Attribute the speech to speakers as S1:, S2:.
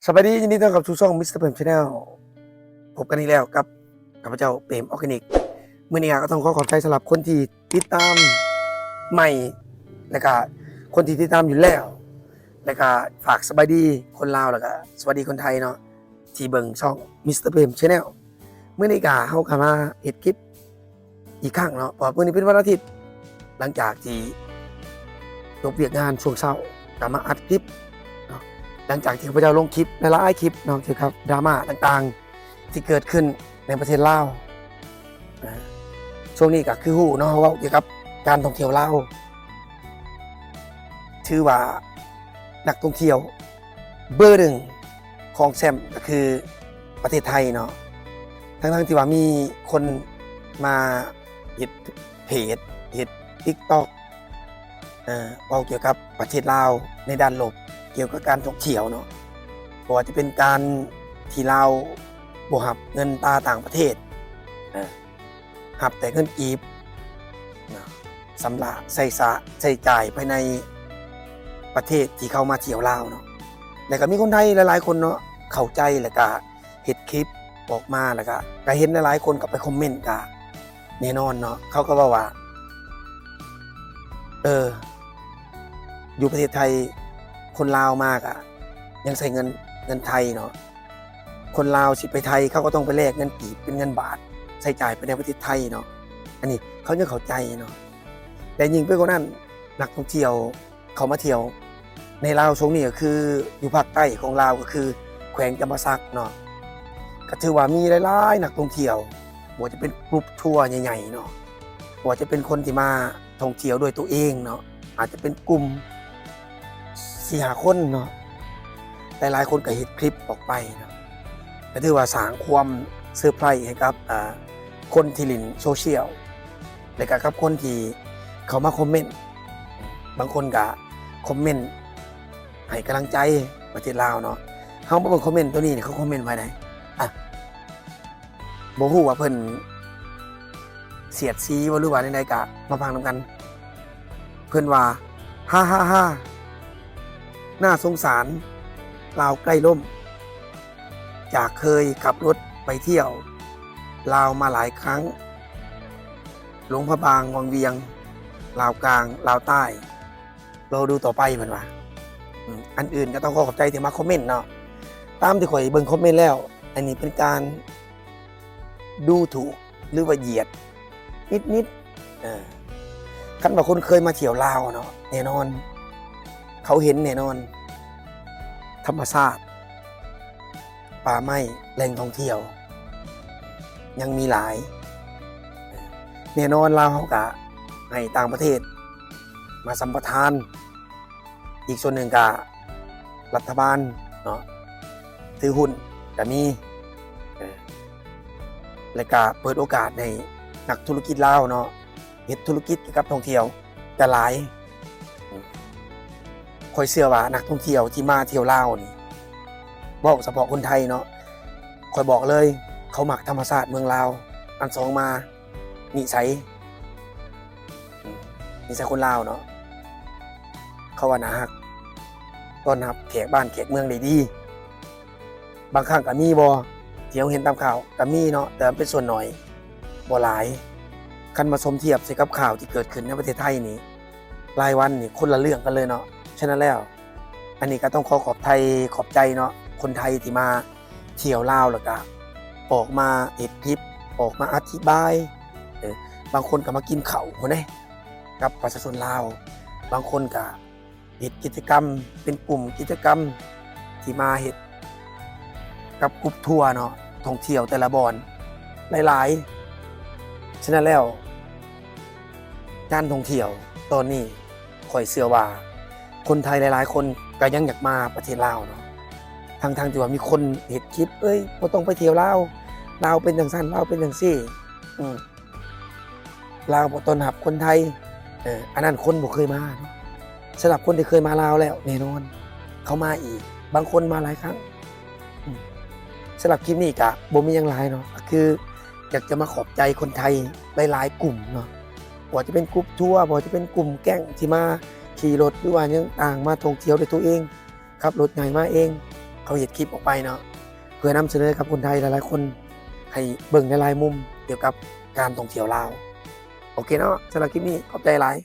S1: สวัสดียินดีต้อนรับสู่ช่องมิสเตอร์เปรมชาแนลพบกันอีกแล้วกับข้าพเจ้าเปรมออร์แกนิกเมื่อนี้ก็ต้องขอบใจสำหรับคนที่ติดตามใหม่และก็คนที่ติดตามอยู่แล้วแล้วก็ฝากสบายดีคนลาวแล้วก็สวัสดีคนไทยเนาะที่เบิ่งช่องมิสเตอร์เปรมชาแนลเมื่อนี้ก็เฮากลับมาเฮ็ดคลิปอีกครั้งเนาะเพราะมื้อนี้เป็นวันอาทิตย์หลังจากที่จบเวียกงานช่วงเช้ากลับมาอัดคลิปหลังจากที่พระเจ้าลงคลิปในหลายคลิปเนาะเกี่ยวกับดราม่าต่างๆที่เกิดขึ้นในประเทศลาวช่วงนี้ก็คือฮู้เนาะว่าเกี่ยวกับการท่องเที่ยวลาวชื่อว่านักท่องเที่ยวเบอร์หนึ่งของแซมก็คือประเทศไทยเนาะทั้งที่ว่ามีคนมาเฮ็ดเพจเฮ็ด TikTok เอาเกี่ยวกับประเทศลาวในด้านลบเกี่ยวกับการท่องเที่ยวเนาะเพราะว่าจะเป็นการที่เราบ่รับเงินตาต่างประเทศรับแต่เงินกีบสำหรับใช้จ่ายภายในประเทศที่เข้ามาเที่ยวลาวเนาะแล้วก็มีคนไทยหลายๆคนเนาะเข้าใจแล้วก็เฮ็ดคลิปออกมาแล้วก็เห็นหลายๆคนก็ไปคอมเมนต์ก็แน่นอนเนาะเขาก็ว่าอยู่ประเทศไทยคนลาวมากยังใส่เงินไทยเนาะคนลาวสิไปไทยเขาก็ต้องไปแลกเงินกีบเป็นเงินบาทใช้จ่ายไปในประเทศไทยเนาะอันนี้เขาจะเข้าใจเนาะแต่ยิ่งไปกว่านั้นนักท่องเที่ยวเขามาเที่ยวในลาวช่วงนี้ก็คืออยู่ภาคใต้ของลาวก็คือแขวงจำปาสักเนาะก็ถือว่ามีหลายๆนักท่องเที่ยวบ่จะเป็นกรุ๊ปทัวร์ใหญ่ๆเนาะบ่จะเป็นคนที่มาท่องเที่ยวด้วยตัวเองเนาะอาจจะเป็นกลุ่ม4-5 คนเนาะแต่หลายคนก็เห็นคลิปออกไปนะก็ถือว่าสร้างความเซอร์ไพรส์ให้กับคนที่เล่นโซเชียลและก็กับคนที่เขามาคอมเมนต์บางคนก็คอมเมนต์ให้กำลังใจประเทศลาวเนาะเฮาบ่เบิ่งคอมเมนต์ตัวนี้เขาคอมเมนต์ไว้ได้บ่ฮู้ว่าเพิ่นเสียดสีบ่หรือว่าใดๆก็มาฟังนำกันเพิ่นว่าฮ่าๆน่าสงสารลาวใกล้ล่มจากเคยขับรถไปเที่ยวลาวมาหลายครั้งหลวงพระบางวังเวียงลาวกลางลาวใต้เราดูต่อไปเหมือนว่าอันอื่นก็ต้องขอบใจที่มาคอมเมนต์เนาะตามที่ข่อยเบิ่งคอมเมนต์แล้วอันนี้เป็นการดูถูกหรือว่าเหยียดนิดคันว่าคนเคยมาเที่ยวลาวเนาะแน่นอนเขาเห็นแน่นอนธรรมชาติป่าไม้แหล่งท่องเที่ยวยังมีหลายแน่นอนลาวเขาก็ให้ต่างประเทศมาสัมปทานอีกส่วนหนึ่งก็รัฐบาลเนาะถือหุ้นก็มีและก็เปิดโอกาสให้นักธุรกิจลาวเนาะเฮ็ดธุรกิจเกี่ยวกับท่องเที่ยวก็หลายค่อยเชื่อว่านักท่องเที่ยวที่มาเที่ยวลาวนี่บอกเฉพาะคนไทยเนาะค่อยบอกเลยเขามักธรรมชาติเมืองลาวอันสองมานิสัยคนลาวเนาะเขาว่าน่าฮักต้อนรับแขกบ้านแขกเมืองได้ดีบางครั้งก็มีบ่ที่เราเห็นตามข่าวก็มีเนาะแต่เป็นส่วนน้อยบ่หลายคันมาสมเทียบใส่กับข่าวที่เกิดขึ้นในประเทศไทยนี่รายวันนี่คนละเรื่องกันเลยเนาะฉะนั้นแล้วอันนี้ก็ต้องขอบใจเนาะคนไทยที่มาเที่ยวลาวแล้วก็ออกมาเฮ็ดคลิปออกมาอธิบายบางคนก็มากินข้าวพุ่นเด้กับประชาชนลาวบางคนก็เฮ็ดกิจกรรมเป็นกลุ่มกิจกรรมที่มาเฮ็ดกับกลุ่มทัวร์เนาะท่องเที่ยวแต่ละบ่อนหลายๆฉะนั้นแล้วการท่องเที่ยวตอนนี้ข่อยเชื่อว่าคนไทยหลายๆคนก็ยังอยากมาประเทศลาวเนาะทั้งที่ว่ามีคนเห็นคลิปบ่ต้องไปเที่ยวลาวเป็นจังซั่นลาวเป็นจังซี่ลาวบ่ต้อนรับคนไทยอันนั้นคนบ่เคยมาเนาะสำหรับคนที่เคยมาลาวแล้วแน่นอนเขามาอีกบางคนมาหลายครั้งสำหรับคลิปนี้ก็บ่มีหยังหลายเนาะคืออยากจะมาขอบใจคนไทยหลายๆกลุ่มเนาะบ่ว่าจะเป็นกลุ่มทัวร์บ่ว่าจะเป็นกลุ่มแก๊งที่มาขี่รถหรือว่ายังต่างมาท่องเที่ยวด้วยตัวเองขับรถใหญ่มาเอง เขาเห็นคลิปออกไปเนาะเพื่อนำเสนอกับคนไทยหลายๆคนให้เบิ่งในหลายมุมเกี่ยวกับการท่องเที่ยวลาวโอเคเนาะสำหรับคลิปนี้ขอบใจหลาย